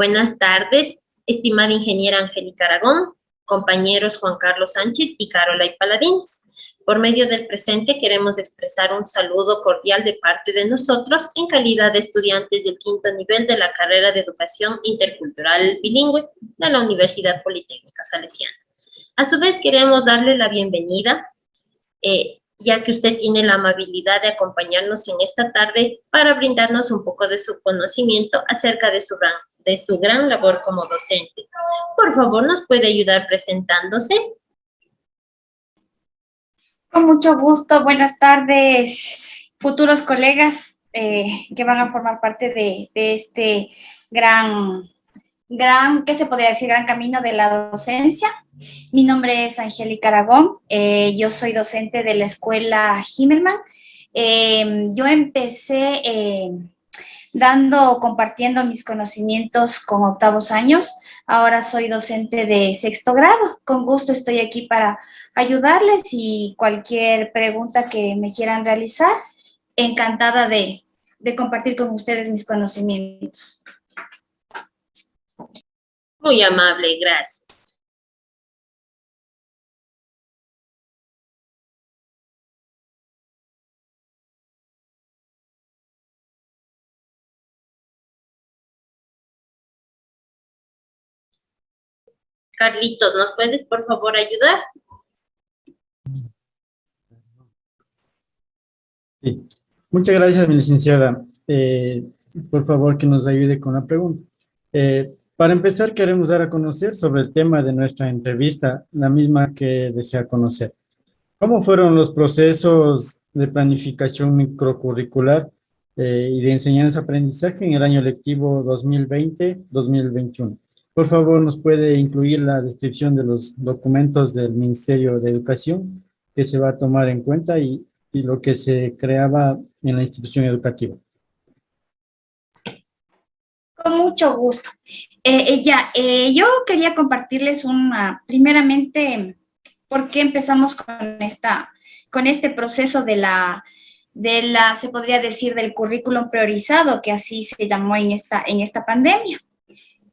Buenas tardes, estimada ingeniera Angélica Aragón, compañeros Juan Carlos Sánchez y Carola Paladines. Por medio del presente queremos expresar un saludo cordial de parte de nosotros en calidad de estudiantes del quinto nivel de la carrera de Educación Intercultural Bilingüe de la Universidad Politécnica Salesiana. A su vez queremos darle la bienvenida, ya que usted tiene la amabilidad de acompañarnos en esta tarde para brindarnos un poco de su conocimiento acerca de su gran labor como docente. Por favor, ¿nos puede ayudar presentándose? Con mucho gusto, buenas tardes, futuros colegas que van a formar parte de este ¿qué se podría decir? Gran camino de la docencia. Mi nombre es Angélica Aragón, yo soy docente de la escuela Himmelman. Yo empecé compartiendo mis conocimientos con octavos años. Ahora soy docente de sexto grado. Con gusto estoy aquí para ayudarles y cualquier pregunta que me quieran realizar, encantada de compartir con ustedes mis conocimientos. Muy amable, gracias. Carlitos, ¿nos puedes por favor ayudar? Sí. Muchas gracias, mi licenciada. Por favor, que nos ayude con la pregunta. Para empezar, queremos dar a conocer sobre el tema de nuestra entrevista, la misma que desea conocer. ¿Cómo fueron los procesos de planificación microcurricular y de enseñanza-aprendizaje en el año lectivo 2020-2021? Por favor, ¿nos puede incluir la descripción de los documentos del Ministerio de Educación que se va a tomar en cuenta y lo que se creaba en la institución educativa? Con mucho gusto. Yo quería compartirles primeramente, por qué empezamos con este proceso se podría decir, del currículum priorizado, que así se llamó en esta pandemia.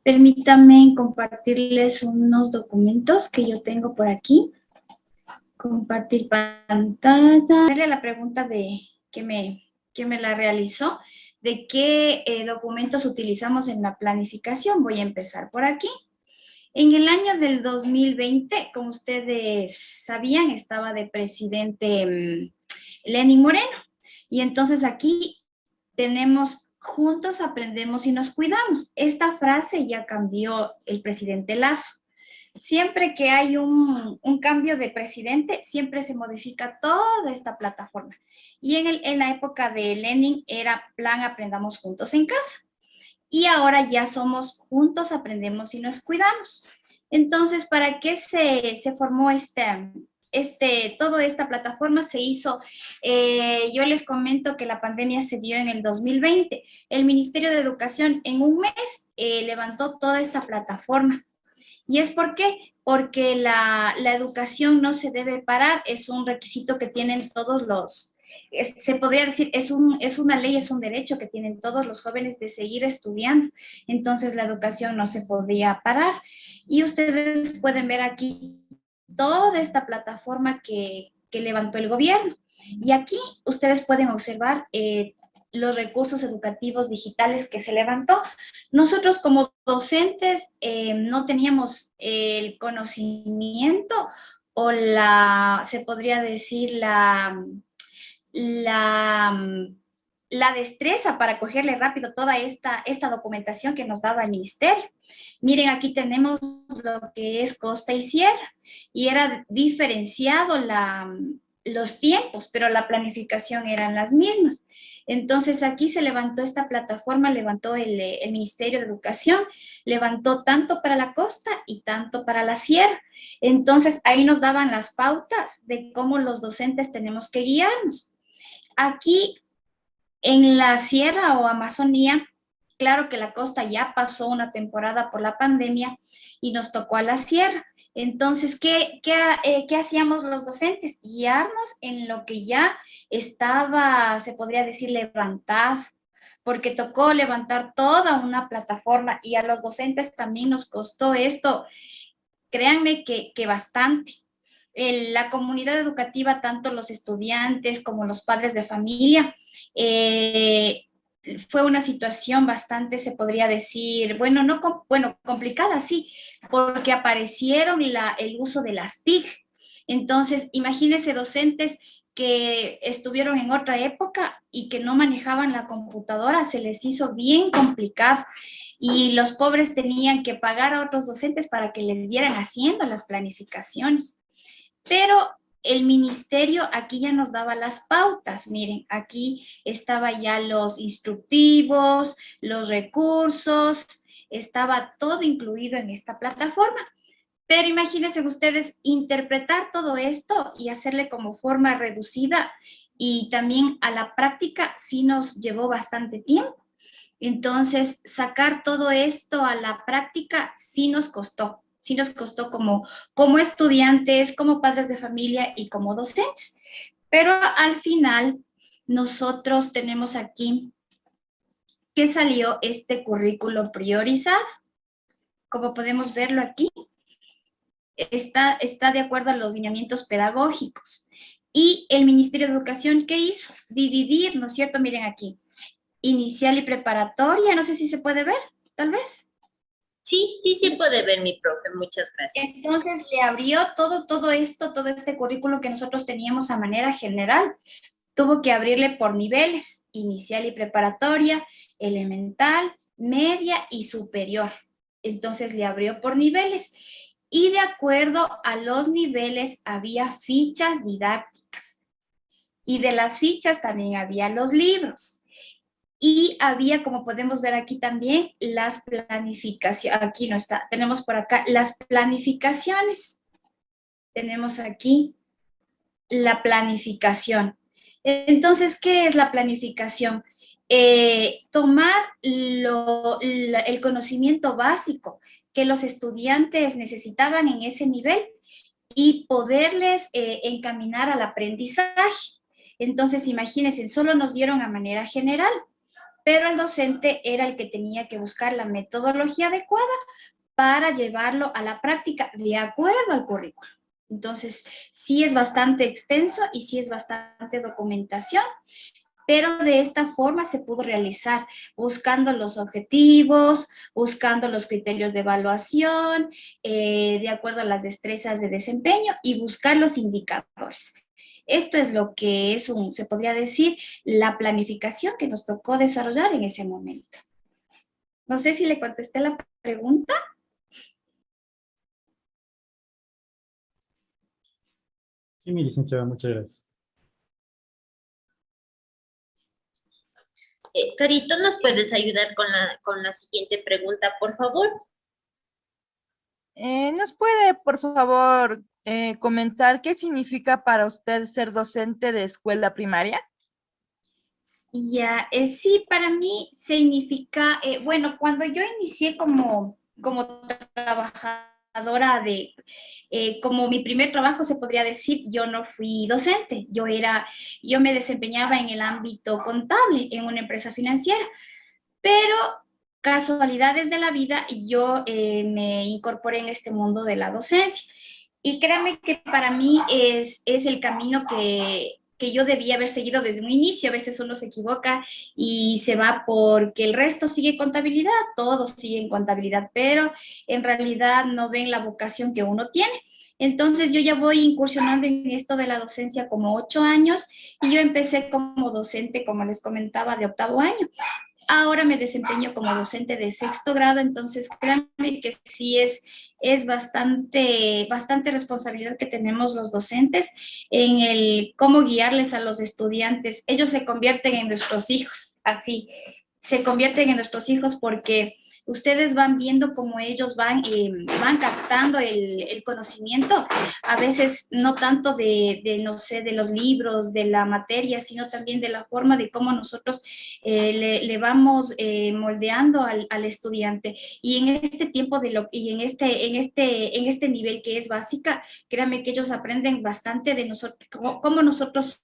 Permítanme compartirles unos documentos que yo tengo por aquí. Compartir pantalla. La pregunta que me la realizó, de qué documentos utilizamos en la planificación. Voy a empezar por aquí. En el año del 2020, como ustedes sabían, estaba de presidente Lenín Moreno. Y entonces aquí tenemos juntos aprendemos y nos cuidamos. Esta frase ya cambió el presidente Lazo. Siempre que hay un cambio de presidente, siempre se modifica toda esta plataforma. Y en la época de Lenin era plan Aprendamos Juntos en Casa. Y ahora ya somos Juntos Aprendemos y Nos Cuidamos. Entonces, ¿para qué se formó toda esta plataforma? Se hizo, yo les comento que la pandemia se dio en el 2020. El Ministerio de Educación en un mes levantó toda esta plataforma. ¿Y es por qué? Porque la educación no se debe parar, es un requisito que tienen se podría decir, es una ley, es un derecho que tienen todos los jóvenes de seguir estudiando. Entonces la educación no se podía parar. Y ustedes pueden ver aquí toda esta plataforma que levantó el gobierno. Y aquí ustedes pueden observar los recursos educativos digitales que se levantó. Nosotros como docentes no teníamos el conocimiento o se podría decir la destreza para cogerle rápido toda esta documentación que nos daba el ministerio. Miren, aquí tenemos lo que es costa y sierra, y era diferenciado los tiempos, pero la planificación eran las mismas. Entonces aquí se levantó esta plataforma, levantó el Ministerio de Educación, levantó tanto para la costa y tanto para la sierra. Entonces ahí nos daban las pautas de cómo los docentes tenemos que guiarnos. Aquí en la sierra o Amazonía, claro que la costa ya pasó una temporada por la pandemia y nos tocó a la sierra. Entonces, ¿qué hacíamos los docentes? Guiarnos en lo que ya estaba, se podría decir, levantado, porque tocó levantar toda una plataforma y a los docentes también nos costó esto, créanme que bastante. La comunidad educativa, tanto los estudiantes como los padres de familia, fue una situación bastante, se podría decir, bueno, no, bueno, complicada, sí, porque aparecieron el uso de las TIC. Entonces, imagínense docentes que estuvieron en otra época y que no manejaban la computadora, se les hizo bien complicado y los pobres tenían que pagar a otros docentes para que les dieran haciendo las planificaciones. Pero el ministerio aquí ya nos daba las pautas. Miren, aquí estaba ya los instructivos, los recursos, estaba todo incluido en esta plataforma. Pero imagínense ustedes interpretar todo esto y hacerle como forma reducida y también a la práctica sí nos llevó bastante tiempo. Entonces, sacar todo esto a la práctica sí nos costó como estudiantes, como padres de familia y como docentes. Pero al final, nosotros tenemos aquí que salió este currículo priorizado. Como podemos verlo aquí, está de acuerdo a los lineamientos pedagógicos. Y el Ministerio de Educación, ¿qué hizo? Dividir, ¿no es cierto? Miren aquí, inicial y preparatoria, no sé si se puede ver, tal vez. Sí, sí, sí puede ver mi profe, muchas gracias. Entonces le abrió todo esto, todo este currículo que nosotros teníamos a manera general. Tuvo que abrirle por niveles, inicial y preparatoria, elemental, media y superior. Entonces le abrió por niveles. Y de acuerdo a los niveles había fichas didácticas. Y de las fichas también había los libros. Y había, como podemos ver aquí también, las planificaciones. Aquí no está, tenemos por acá las planificaciones. Tenemos aquí la planificación. Entonces, ¿qué es la planificación? Tomar el conocimiento básico que los estudiantes necesitaban en ese nivel y poderles encaminar al aprendizaje. Entonces, imagínense, solo nos dieron a manera general, pero el docente era el que tenía que buscar la metodología adecuada para llevarlo a la práctica de acuerdo al currículo. Entonces, sí es bastante extenso y sí es bastante documentación, pero de esta forma se pudo realizar buscando los objetivos, buscando los criterios de evaluación, de acuerdo a las destrezas de desempeño y buscar los indicadores. Esto es lo que es se podría decir, la planificación que nos tocó desarrollar en ese momento. No sé si le contesté la pregunta. Sí, mi licenciada, muchas gracias. Carito, ¿nos puedes ayudar con la siguiente pregunta, por favor? ¿Nos puede, por favor, comentar qué significa para usted ser docente de escuela primaria? Ya, sí, para mí significa, bueno, cuando yo inicié como trabajadora como mi primer trabajo se podría decir, yo no fui docente, yo me desempeñaba en el ámbito contable en una empresa financiera, pero casualidades de la vida, yo me incorporé en este mundo de la docencia. Y créanme que para mí es el camino que yo debía haber seguido desde un inicio. A veces uno se equivoca y se va porque el resto sigue contabilidad, todos siguen contabilidad, pero en realidad no ven la vocación que uno tiene. Entonces yo ya voy incursionando en esto de la docencia como 8 años y yo empecé como docente, como les comentaba, de octavo año. Ahora me desempeño como docente de sexto grado, entonces créanme que sí es bastante responsabilidad que tenemos los docentes en el cómo guiarles a los estudiantes. Ellos se convierten en nuestros hijos, así, se convierten en nuestros hijos porque ustedes van viendo cómo ellos van captando el conocimiento, a veces no tanto no sé, de los libros, de la materia, sino también de la forma de cómo nosotros le vamos moldeando al estudiante. Y en este tiempo y en este nivel que es básica, créanme que ellos aprenden bastante de nosotros, cómo nosotros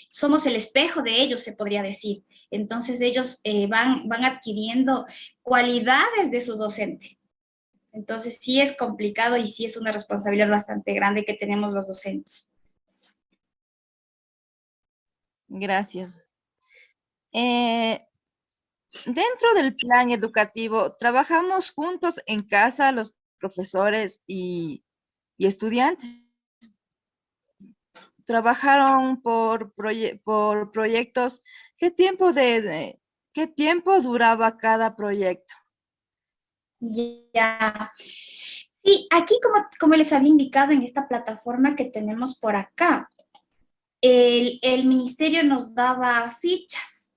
somos el espejo de ellos, se podría decir. Entonces ellos van adquiriendo cualidades de su docente. Entonces sí es complicado y sí es una responsabilidad bastante grande que tenemos los docentes. Gracias. Dentro del plan educativo, ¿trabajamos juntos en casa los profesores y estudiantes? ¿Trabajaron por proyectos? ¿Qué tiempo duraba cada proyecto? Ya. Sí, aquí como les había indicado en esta plataforma que tenemos por acá, el ministerio nos daba fichas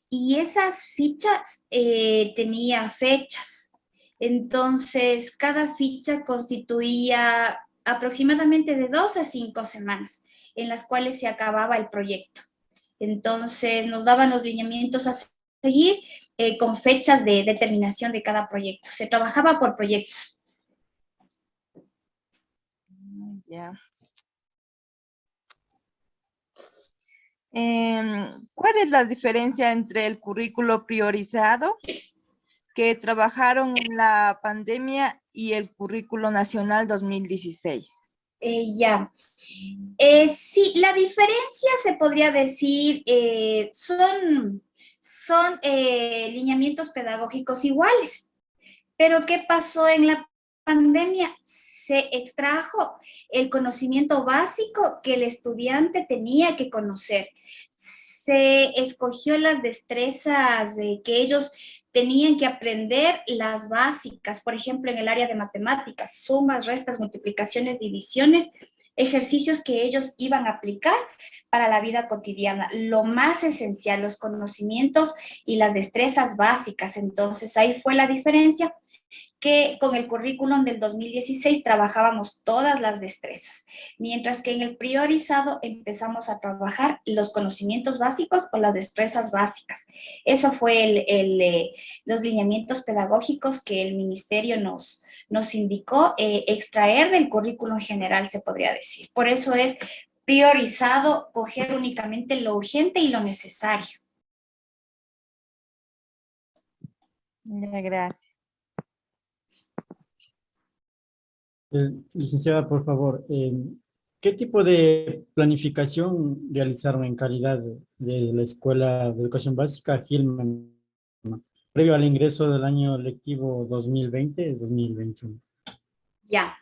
y esas fichas tenía fechas. Entonces, cada ficha constituía aproximadamente de 2 a 5 semanas en las cuales se acababa el proyecto. Entonces, nos daban los lineamientos a seguir con fechas de determinación de cada proyecto. Se trabajaba por proyectos. Ya. ¿Cuál es la diferencia entre el currículo priorizado que trabajaron en la pandemia y el currículo nacional 2016? Ya. Sí, la diferencia se podría decir, son lineamientos pedagógicos iguales. Pero ¿qué pasó en la pandemia? Se extrajo el conocimiento básico que el estudiante tenía que conocer. Se escogió las destrezas que ellos tenían que aprender, las básicas, por ejemplo, en el área de matemáticas, sumas, restas, multiplicaciones, divisiones, ejercicios que ellos iban a aplicar para la vida cotidiana. Lo más esencial, los conocimientos y las destrezas básicas. Entonces, ahí fue la diferencia, que con el currículum del 2016 trabajábamos todas las destrezas, mientras que en el priorizado empezamos a trabajar los conocimientos básicos o las destrezas básicas. Eso fue los lineamientos pedagógicos que el ministerio nos indicó extraer del currículum general, se podría decir. Por eso es priorizado coger únicamente lo urgente y lo necesario. Ya, gracias. Licenciada, por favor, ¿qué tipo de planificación realizaron en calidad de la Escuela de Educación Básica Gilman previo al ingreso del año lectivo 2020-2021? Ya.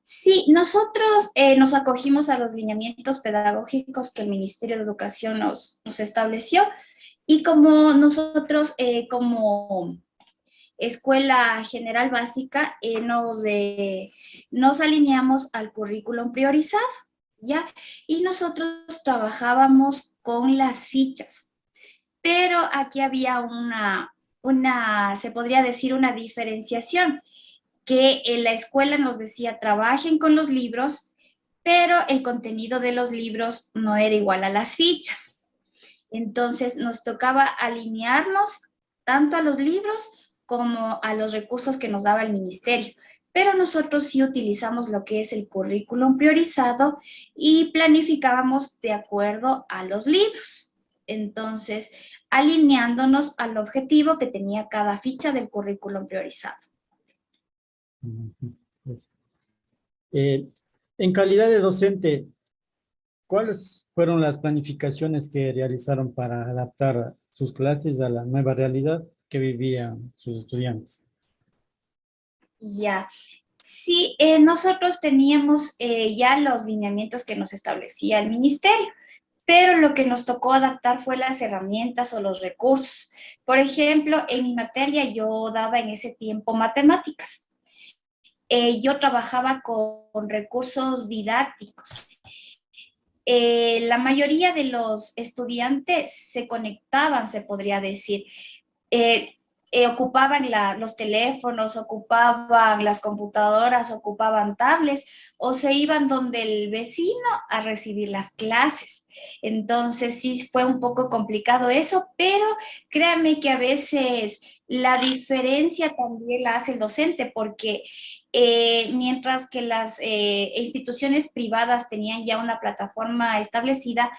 Sí, nosotros nos acogimos a los lineamientos pedagógicos que el Ministerio de Educación nos estableció y como nosotros como Escuela General Básica nos alineamos al currículum priorizado, ¿ya? Y nosotros trabajábamos con las fichas, pero aquí había se podría decir, una diferenciación, que en la escuela nos decía trabajen con los libros, pero el contenido de los libros no era igual a las fichas. Entonces nos tocaba alinearnos tanto a los libros como a los recursos que nos daba el ministerio. Pero nosotros sí utilizamos lo que es el currículum priorizado y planificábamos de acuerdo a los libros. Entonces, alineándonos al objetivo que tenía cada ficha del currículum priorizado. Ujú. Pues, eh, en calidad de docente, ¿cuáles fueron las planificaciones que realizaron para adaptar sus clases a la nueva realidad que vivían sus estudiantes? Ya, sí, nosotros teníamos ya los lineamientos que nos establecía el ministerio, pero lo que nos tocó adaptar fue las herramientas o los recursos. Por ejemplo, en mi materia yo daba en ese tiempo matemáticas. Yo trabajaba con recursos didácticos. La mayoría de los estudiantes se conectaban, se podría decir. ocupaban los teléfonos, ocupaban las computadoras, ocupaban tablets o se iban donde el vecino a recibir las clases. Entonces sí fue un poco complicado eso, pero créanme que a veces la diferencia también la hace el docente, porque mientras que las instituciones privadas tenían ya una plataforma establecida,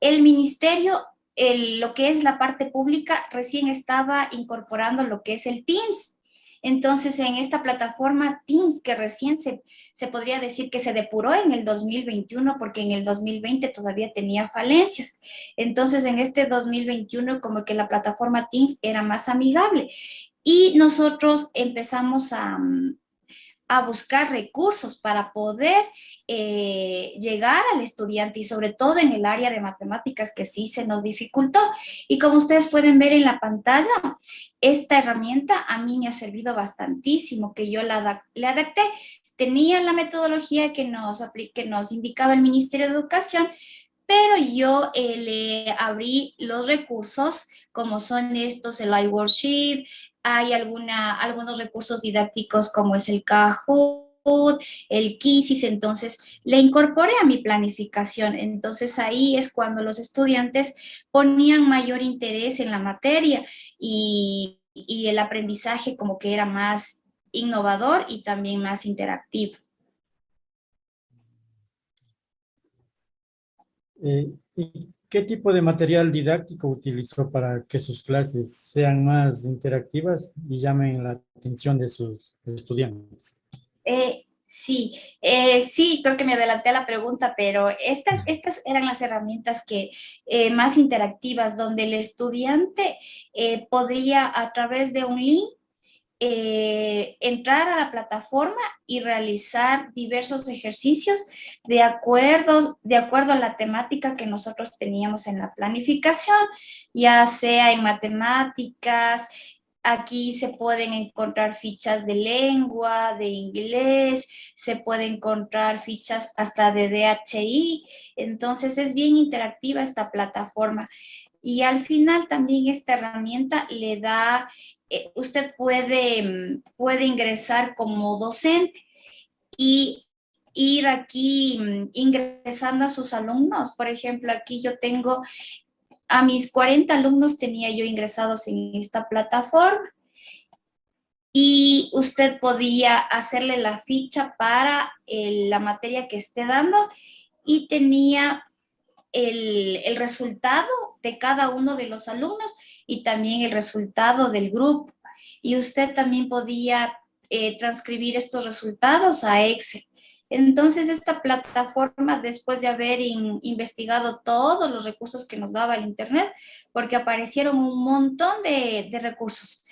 el ministerio, lo que es la parte pública, recién estaba incorporando lo que es el Teams. Entonces, en esta plataforma Teams, que recién se podría decir que se depuró en el 2021, porque en el 2020 todavía tenía falencias. Entonces, en este 2021, como que la plataforma Teams era más amigable. Y nosotros empezamos a buscar recursos para poder llegar al estudiante y sobre todo en el área de matemáticas que sí se nos dificultó. Y como ustedes pueden ver en la pantalla, esta herramienta a mí me ha servido bastantísimo, que yo le adapté. Tenía la metodología que nos indicaba el Ministerio de Educación, pero yo le abrí los recursos como son estos, el iWorksheet, hay algunos recursos didácticos como es el Kahoot, el Quizzes, entonces le incorporé a mi planificación. Entonces ahí es cuando los estudiantes ponían mayor interés en la materia y el aprendizaje como que era más innovador y también más interactivo. ¿Y qué tipo de material didáctico utilizó para que sus clases sean más interactivas y llamen la atención de sus estudiantes? Sí, creo que me adelanté a la pregunta, pero estas eran las herramientas que más interactivas, donde el estudiante podría a través de un link entrar a la plataforma y realizar diversos ejercicios de acuerdo a la temática que nosotros teníamos en la planificación, ya sea en matemáticas. Aquí se pueden encontrar fichas de lengua, de inglés, se pueden encontrar fichas hasta de DHI, entonces es bien interactiva esta plataforma. Y al final también esta herramienta le da, usted puede ingresar como docente y ir aquí ingresando a sus alumnos. Por ejemplo, aquí yo tengo a mis 40 alumnos tenía yo ingresados en esta plataforma y usted podía hacerle la ficha para la materia que esté dando y tenía el resultado de cada uno de los alumnos y también el resultado del grupo. Y usted también podía transcribir estos resultados a Excel. Entonces, esta plataforma, después de haber investigado todos los recursos que nos daba el Internet, porque aparecieron un montón de recursos,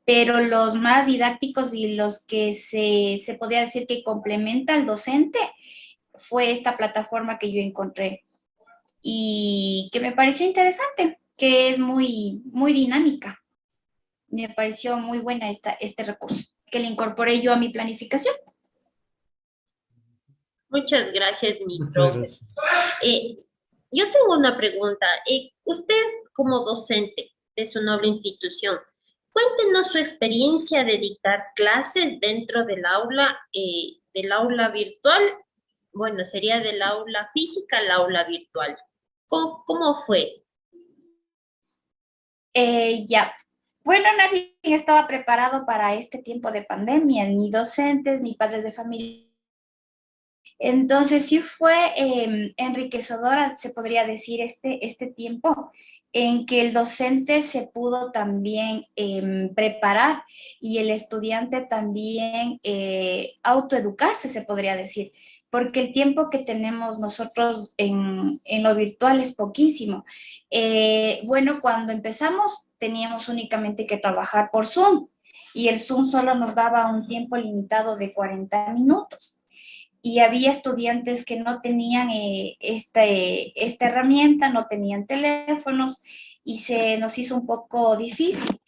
pero los más didácticos y los que se podía decir que complementa al docente, fue esta plataforma que yo encontré y que me pareció interesante, que es muy dinámica. Me pareció muy buena este recurso, que le incorporé yo a mi planificación. Muchas gracias, mi Muchas profe. gracias. Yo tengo una pregunta. Usted, como docente de su noble institución, cuéntenos su experiencia de dictar clases dentro del aula virtual. Bueno, sería del aula física al aula virtual. ¿Cómo fue? Ya. Bueno, nadie estaba preparado para este tiempo de pandemia, ni docentes, ni padres de familia. Entonces sí fue enriquecedora, se podría decir, este tiempo en que el docente se pudo también preparar y el estudiante también autoeducarse, se podría decir, porque el tiempo que tenemos nosotros en lo virtual es poquísimo. Bueno, cuando empezamos teníamos únicamente que trabajar por Zoom y el Zoom solo nos daba un tiempo limitado de 40 minutos y había estudiantes que no tenían esta herramienta, no tenían teléfonos y se nos hizo un poco difícil.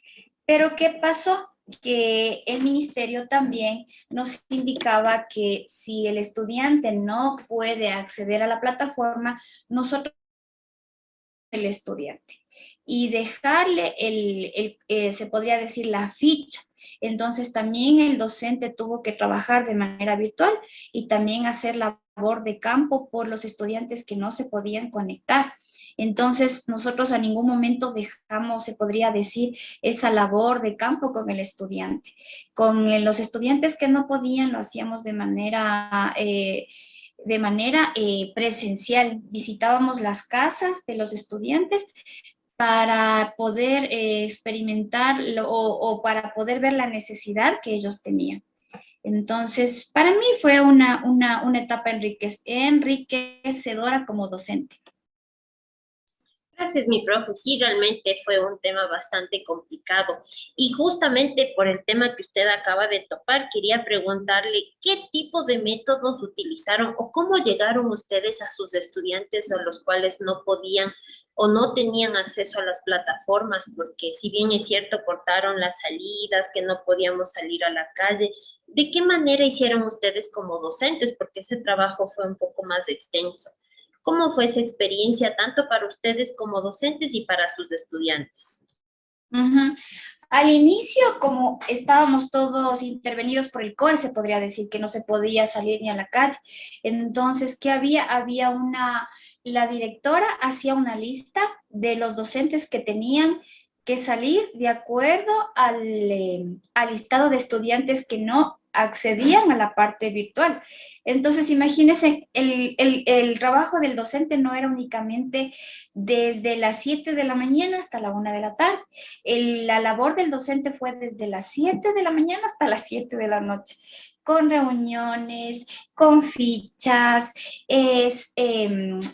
Pero ¿qué pasó? Que el ministerio también nos indicaba que si el estudiante no puede acceder a la plataforma, nosotros el estudiante y dejarle se podría decir, la ficha. Entonces también el docente tuvo que trabajar de manera virtual y también hacer labor de campo por los estudiantes que no se podían conectar. Entonces nosotros a ningún momento dejamos, se podría decir, esa labor de campo con el estudiante. Con los estudiantes que no podían lo hacíamos de manera presencial. Visitábamos las casas de los estudiantes para poder experimentar o para poder ver la necesidad que ellos tenían. Entonces, para mí fue una etapa enriquecedora como docente. Gracias, mi profe. Sí, realmente fue un tema bastante complicado. Y justamente por el tema que usted acaba de topar, quería preguntarle qué tipo de métodos utilizaron o cómo llegaron ustedes a sus estudiantes a los cuales no podían o no tenían acceso a las plataformas, porque si bien es cierto, cortaron las salidas, que no podíamos salir a la calle. ¿De qué manera hicieron ustedes como docentes? Porque ese trabajo fue un poco más extenso. ¿Cómo fue esa experiencia tanto para ustedes como docentes y para sus estudiantes? Ujú. Al inicio, como estábamos todos intervenidos por el COE, se podría decir que no se podía salir ni a la calle. Entonces, ¿qué había? La directora hacía una lista de los docentes que tenían que salir de acuerdo al listado de estudiantes que no accedían a la parte virtual. Entonces, imagínense, el trabajo del docente no era únicamente desde las 7 de la mañana hasta la 1 de la tarde. La labor del docente fue desde las 7 de la mañana hasta las 7 de la noche, con reuniones, con fichas,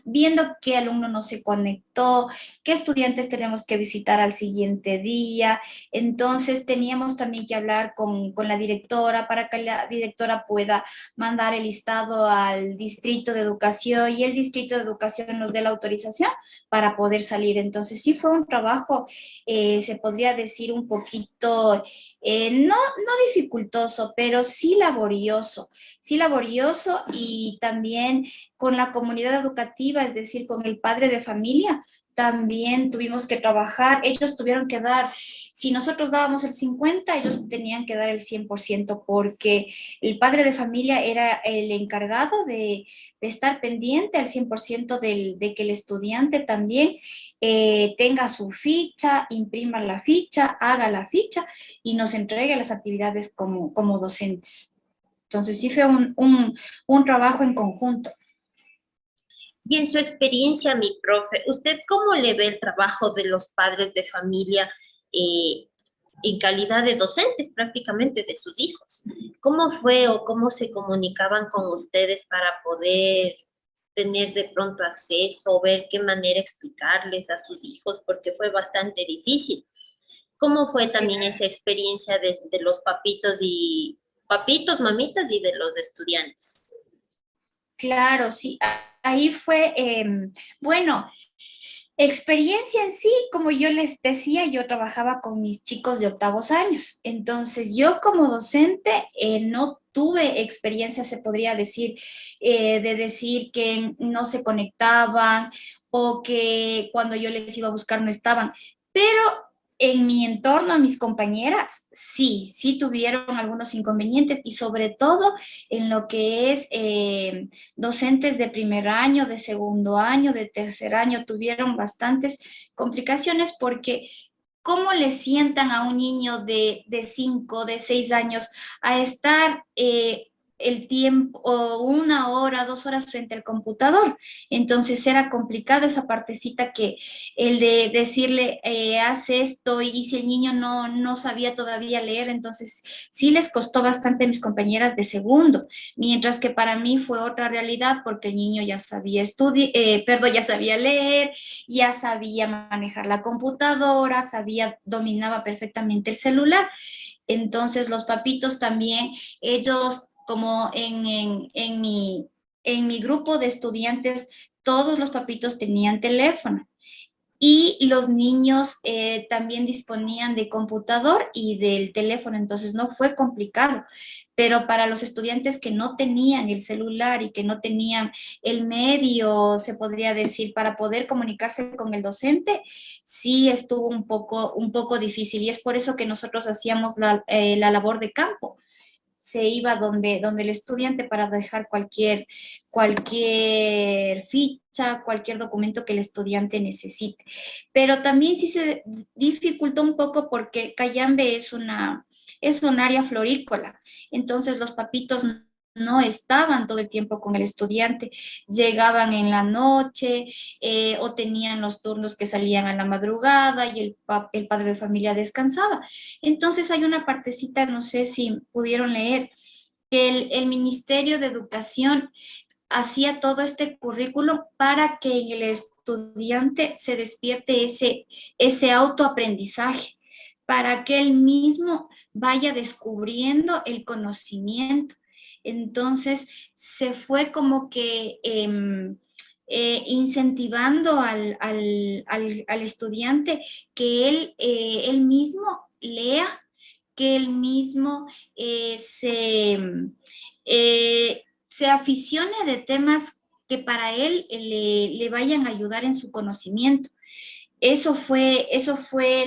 viendo qué alumno no se conectó, qué estudiantes tenemos que visitar al siguiente día. Entonces teníamos también que hablar con la directora para que la directora pueda mandar el listado al distrito de educación y el distrito de educación nos dé la autorización para poder salir. Entonces sí fue un trabajo, se podría decir un poquito, no dificultoso, pero sí laborioso y también con la comunidad educativa, es decir, con el padre de familia, también tuvimos que trabajar, ellos tuvieron que dar, si nosotros dábamos el 50, ellos tenían que dar el 100% porque el padre de familia era el encargado de estar pendiente al 100% de que el estudiante también tenga su ficha, imprima la ficha, haga la ficha y nos entregue las actividades como docentes. Entonces sí fue un trabajo en conjunto. Y en su experiencia, mi profe, ¿usted cómo le ve el trabajo de los padres de familia eh, en calidad de docentes prácticamente de sus hijos? ¿Cómo fue o cómo se comunicaban con ustedes para poder tener de pronto acceso, ver qué manera explicarles a sus hijos? Porque fue bastante difícil. ¿Cómo fue también esa experiencia de los papitos, mamitas y de los estudiantes? Claro, sí, ahí fue, bueno, experiencia en sí, como yo les decía, yo trabajaba con mis chicos de octavos años, entonces yo como docente no tuve experiencia, se podría decir, de decir que no se conectaban o que cuando yo les iba a buscar no estaban, pero en mi entorno, mis compañeras, sí tuvieron algunos inconvenientes y sobre todo en lo que es docentes de primer año, de segundo año, de tercer año, tuvieron bastantes complicaciones porque ¿cómo le sientan a un niño de 5, de 6 años a estar el tiempo, o 1 hora, 2 horas frente al computador? Entonces era complicado esa partecita que el de decirle, haz esto, y si el niño no sabía todavía leer, entonces sí les costó bastante a mis compañeras de segundo, mientras que para mí fue otra realidad porque el niño ya sabía ya sabía leer, ya sabía manejar la computadora, dominaba perfectamente el celular. Entonces los papitos también, ellos como en mi grupo de estudiantes, todos los papitos tenían teléfono. y los niños también disponían de computador y del teléfono, entonces no fue complicado. Pero para los estudiantes que no tenían el celular y que no tenían el medio, se podría decir, para poder comunicarse con el docente, sí estuvo un poco difícil. Y es por eso que nosotros hacíamos la labor de campo. Se iba donde el estudiante para dejar cualquier ficha, cualquier documento que el estudiante necesite. Pero también sí se dificultó un poco porque Cayambe es un área florícola, entonces los papitos no estaban todo el tiempo con el estudiante, llegaban en la noche o tenían los turnos que salían a la madrugada y el padre de familia descansaba. Entonces hay una partecita, no sé si pudieron leer, que el Ministerio de Educación hacía todo este currículo para que en el estudiante se despierte ese autoaprendizaje, para que él mismo vaya descubriendo el conocimiento. Entonces, se fue como que incentivando al estudiante que él mismo lea, que él mismo se aficione de temas que para él le vayan a ayudar en su conocimiento. Eso fue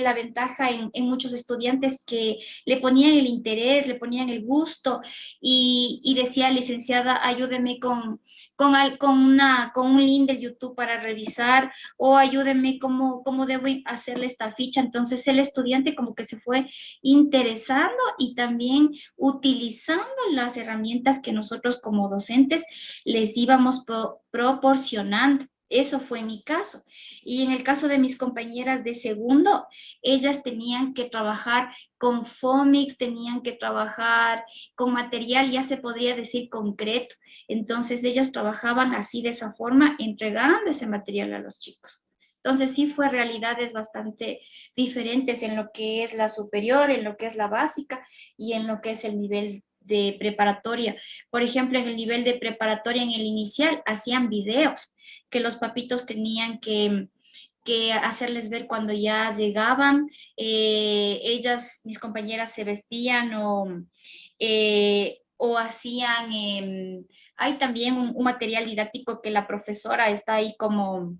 la ventaja en muchos estudiantes que le ponían el interés, le ponían el gusto y decía, licenciada, ayúdeme con un link de YouTube para revisar o ayúdeme cómo debo hacerle esta ficha. Entonces el estudiante como que se fue interesando y también utilizando las herramientas que nosotros como docentes les íbamos proporcionando. Eso fue mi caso. Y en el caso de mis compañeras de segundo, ellas tenían que trabajar con FOMIX, tenían que trabajar con material, ya se podría decir concreto. Entonces ellas trabajaban así de esa forma, entregando ese material a los chicos. Entonces sí fue realidades bastante diferentes en lo que es la superior, en lo que es la básica y en lo que es el nivel de preparatoria. Por ejemplo, en el nivel de preparatoria, en el inicial, hacían videos que los papitos tenían que hacerles ver cuando ya llegaban. Ellas, mis compañeras, se vestían o hacían, hay también un material didáctico que la profesora está ahí como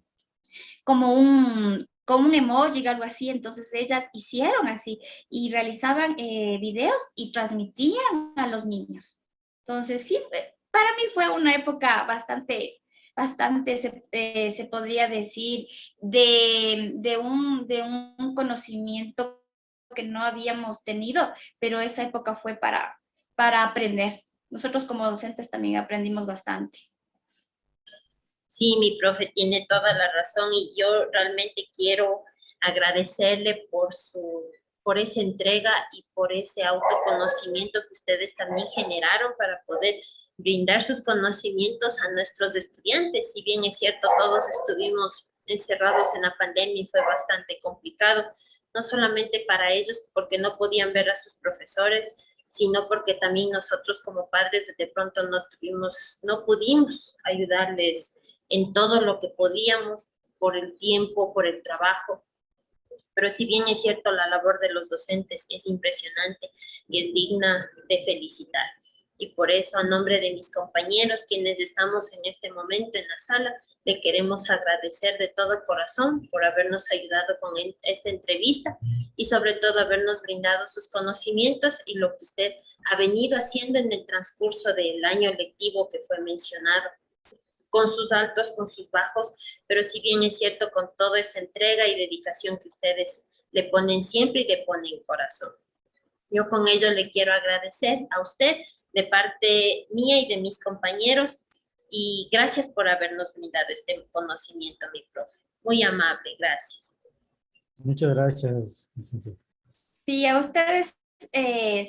un emoji, algo así, entonces ellas hicieron así y realizaban videos y transmitían a los niños. Entonces sí, para mí fue una época bastante se podría decir, de un conocimiento que no habíamos tenido, pero esa época fue para aprender. Nosotros como docentes también aprendimos bastante. Sí, mi profe tiene toda la razón y yo realmente quiero agradecerle por esa entrega y por ese autoconocimiento que ustedes también generaron para poder brindar sus conocimientos a nuestros estudiantes. Si bien es cierto, todos estuvimos encerrados en la pandemia y fue bastante complicado, no solamente para ellos porque no podían ver a sus profesores, sino porque también nosotros como padres de pronto no pudimos ayudarles en todo lo que podíamos por el tiempo, por el trabajo. Pero si bien es cierto, la labor de los docentes es impresionante y es digna de felicitar. Y por eso, a nombre de mis compañeros, quienes estamos en este momento en la sala, le queremos agradecer de todo corazón por habernos ayudado con esta entrevista y sobre todo habernos brindado sus conocimientos y lo que usted ha venido haciendo en el transcurso del año lectivo que fue mencionado, con sus altos, con sus bajos, pero si bien es cierto, con toda esa entrega y dedicación que ustedes le ponen siempre y le ponen corazón. Yo con ello le quiero agradecer a usted de parte mía y de mis compañeros y gracias por habernos brindado este conocimiento, mi profe. Muy amable, gracias. Muchas gracias, licenciada. Sí, a ustedes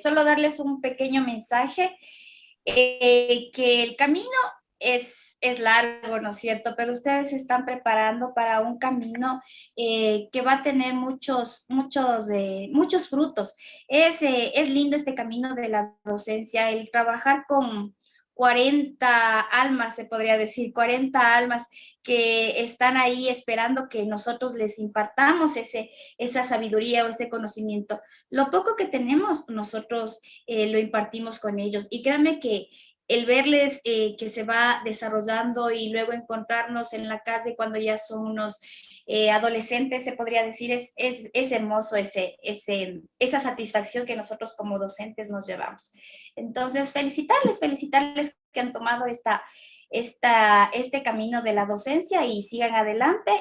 solo darles un pequeño mensaje, que el camino es largo, ¿no es cierto? Pero ustedes se están preparando para un camino que va a tener muchos frutos. Es lindo este camino de la docencia, el trabajar 40 almas, se podría decir, 40 almas que están ahí esperando que nosotros les impartamos esa sabiduría o ese conocimiento. Lo poco que tenemos, nosotros lo impartimos con ellos. Y créanme que el verles que se va desarrollando y luego encontrarnos en la calle cuando ya son unos adolescentes, se podría decir, es hermoso esa satisfacción que nosotros como docentes nos llevamos. Entonces, felicitarles que han tomado este camino de la docencia y sigan adelante.